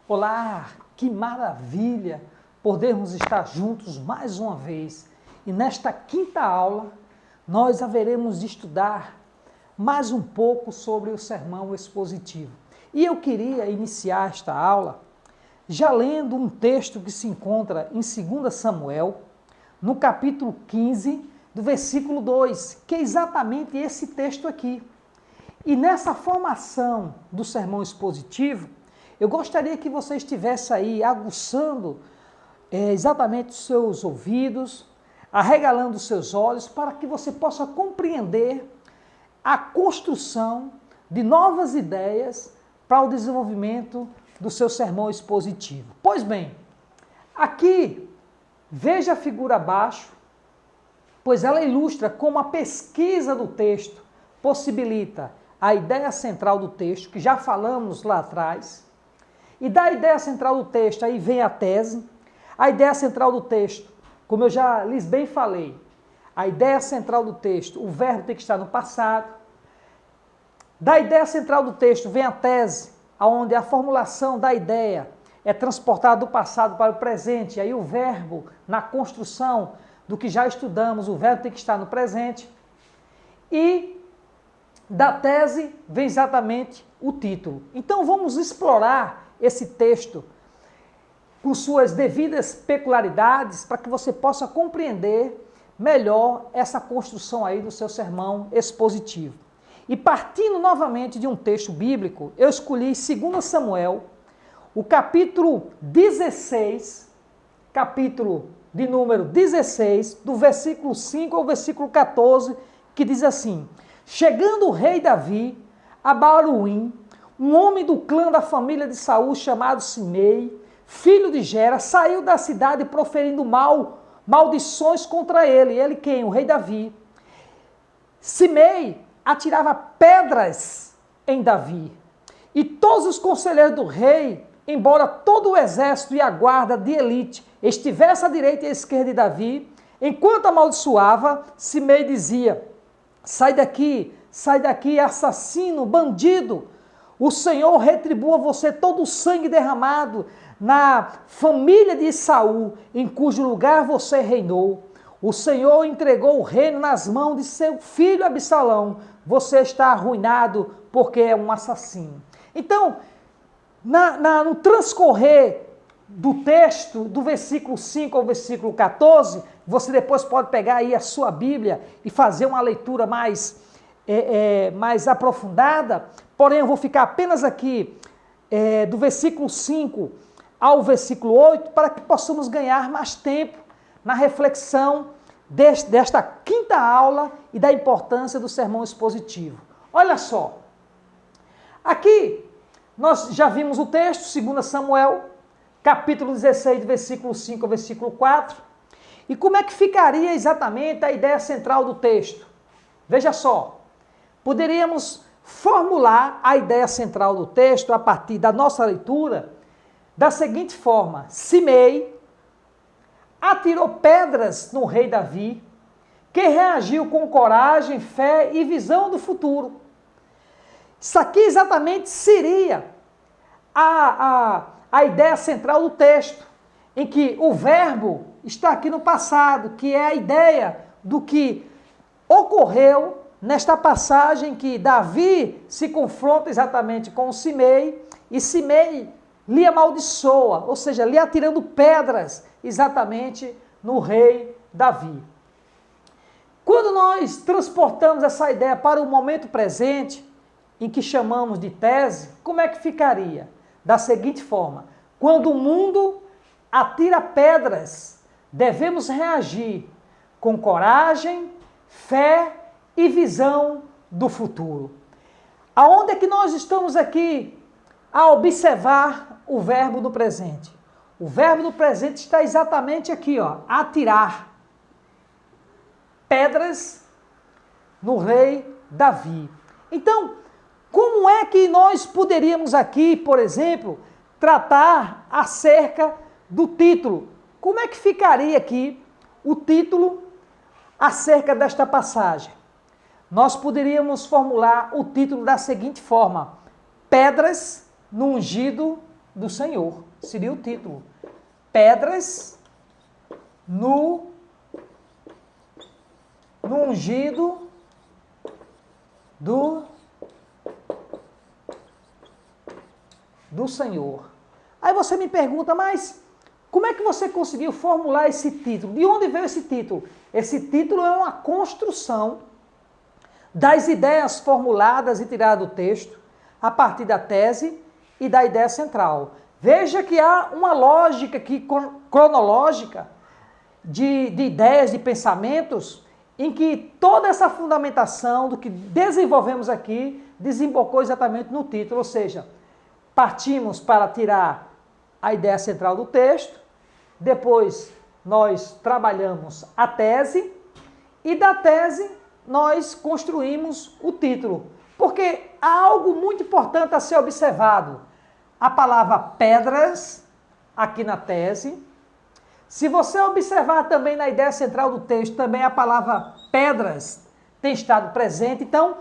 Olá, que maravilha podermos estar juntos mais uma vez. E nesta quinta aula, nós haveremos de estudar mais um pouco sobre o sermão expositivo. E eu queria iniciar esta aula já lendo um texto que se encontra em 2 Samuel, no capítulo 15, do versículo 2, que é exatamente esse texto aqui. E nessa formação do sermão expositivo, eu gostaria que você estivesse aí aguçando exatamente os seus ouvidos, arregalando os seus olhos, para que você possa compreender a construção de novas ideias para o desenvolvimento do seu sermão expositivo. Pois bem, aqui, veja a figura abaixo, pois ela ilustra como a pesquisa do texto possibilita a ideia central do texto, que já falamos lá atrás, e da ideia central do texto aí vem a tese. A ideia central do texto, como eu já lhes bem falei, a ideia central do texto, o verbo tem que estar no passado. Da ideia central do texto vem a tese, onde a formulação da ideia é transportada do passado para o presente, e aí o verbo, na construção do que já estudamos, o verbo tem que estar no presente. E da tese vem exatamente o título. Então vamos explorar esse texto com suas devidas peculiaridades para que você possa compreender melhor essa construção aí do seu sermão expositivo. E partindo novamente de um texto bíblico, eu escolhi 2 Samuel, o capítulo 16, capítulo de número 16, do versículo 5 ao versículo 14, que diz assim: chegando o rei Davi a Baruim, um homem do clã da família de Saul chamado Simei, filho de Gera, saiu da cidade proferindo maldições contra ele. Ele quem? O rei Davi. Simei atirava pedras em Davi. E todos os conselheiros do rei, embora todo o exército e a guarda de elite estivesse à direita e à esquerda de Davi, enquanto amaldiçoava, Simei dizia: sai daqui, assassino, bandido. O Senhor retribua você todo o sangue derramado na família de Saul, em cujo lugar você reinou. O Senhor entregou o reino nas mãos de seu filho Absalão. Você está arruinado porque é um assassino. Então, no transcorrer do texto, do versículo 5 ao versículo 14, você depois pode pegar aí a sua Bíblia e fazer uma leitura mais aprofundada, porém eu vou ficar apenas aqui do versículo 5 ao versículo 8, para que possamos ganhar mais tempo na reflexão desta quinta aula e da importância do sermão expositivo. Olha só, aqui nós já vimos o texto, 2 Samuel, capítulo 16, do versículo 5 ao versículo 4, e como é que ficaria exatamente a ideia central do texto? Veja só, poderíamos formular a ideia central do texto a partir da nossa leitura da seguinte forma: Simei atirou pedras no rei Davi, que reagiu com coragem, fé e visão do futuro. Isso aqui exatamente seria a ideia central do texto, em que o verbo está aqui no passado, que é a ideia do que ocorreu nesta passagem que Davi se confronta exatamente com Simei, e Simei lhe amaldiçoa, ou seja, lhe atirando pedras exatamente no rei Davi. Quando nós transportamos essa ideia para o momento presente, em que chamamos de tese, como é que ficaria? Da seguinte forma: quando o mundo atira pedras, devemos reagir com coragem, fé e visão do futuro. Aonde é que nós estamos aqui a observar o verbo do presente? O verbo do presente está exatamente aqui, ó, atirar pedras no rei Davi. Então, como é que nós poderíamos aqui, por exemplo, tratar acerca do título? Como é que ficaria aqui o título acerca desta passagem? Nós poderíamos formular o título da seguinte forma: pedras no ungido do Senhor. Seria o título. Pedras no ungido do Senhor. Aí você me pergunta, mas como é que você conseguiu formular esse título? De onde veio esse título? Esse título é uma construção das ideias formuladas e tiradas do texto, a partir da tese e da ideia central. Veja que há uma lógica aqui cronológica de ideias, de pensamentos, em que toda essa fundamentação do que desenvolvemos aqui desembocou exatamente no título, ou seja, partimos para tirar a ideia central do texto, depois nós trabalhamos a tese e da tese nós construímos o título. Porque há algo muito importante a ser observado. A palavra pedras, aqui na tese. Se você observar também na ideia central do texto, também a palavra pedras tem estado presente. Então,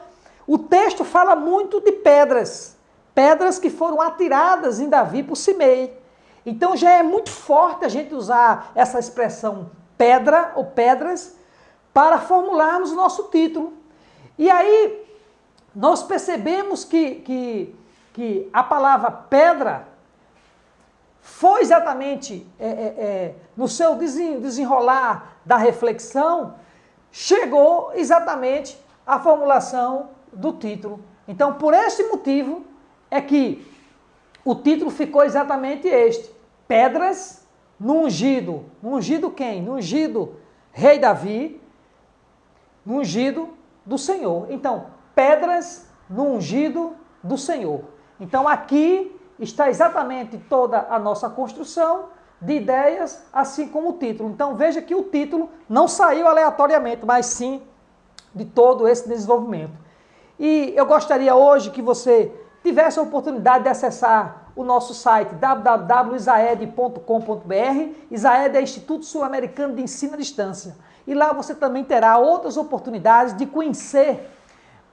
o texto fala muito de pedras. Pedras que foram atiradas em Davi por Simei. Então já é muito forte a gente usar essa expressão pedra ou pedras para formularmos o nosso título. E aí nós percebemos que a palavra pedra foi exatamente no seu desenrolar da reflexão, chegou exatamente à formulação do título. Então, por esse motivo é que o título ficou exatamente este: Pedras no ungido. No ungido quem? No ungido rei Davi, no ungido do Senhor. Então, pedras no ungido do Senhor. Então, aqui está exatamente toda a nossa construção de ideias, assim como o título. Então, veja que o título não saiu aleatoriamente, mas sim de todo esse desenvolvimento. E eu gostaria hoje que você tivesse a oportunidade de acessar o nosso site www.isaed.com.br. Isaed é Instituto Sul-Americano de Ensino à Distância. E lá você também terá outras oportunidades de conhecer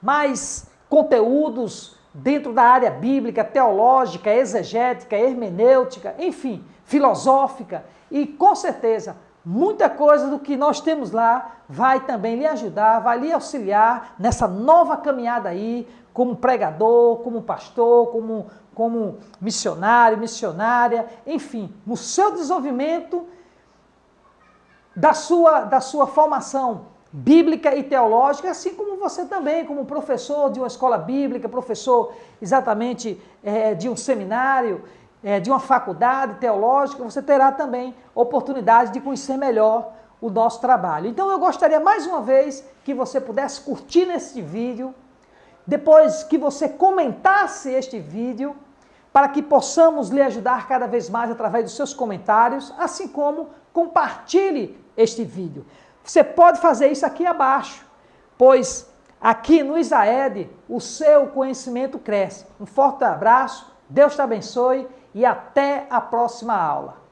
mais conteúdos dentro da área bíblica, teológica, exegética, hermenêutica, enfim, filosófica. E com certeza, muita coisa do que nós temos lá vai também lhe ajudar, vai lhe auxiliar nessa nova caminhada aí, como pregador, como pastor, como missionário, missionária, enfim, no seu desenvolvimento da sua formação bíblica e teológica, assim como você também, como professor de uma escola bíblica, professor exatamente de um seminário, de uma faculdade teológica, você terá também oportunidade de conhecer melhor o nosso trabalho. Então eu gostaria mais uma vez que você pudesse curtir nesse vídeo, depois que você comentasse este vídeo, para que possamos lhe ajudar cada vez mais através dos seus comentários, assim como compartilhe este vídeo. Você pode fazer isso aqui abaixo, pois aqui no Isaed o seu conhecimento cresce. Um forte abraço, Deus te abençoe e até a próxima aula.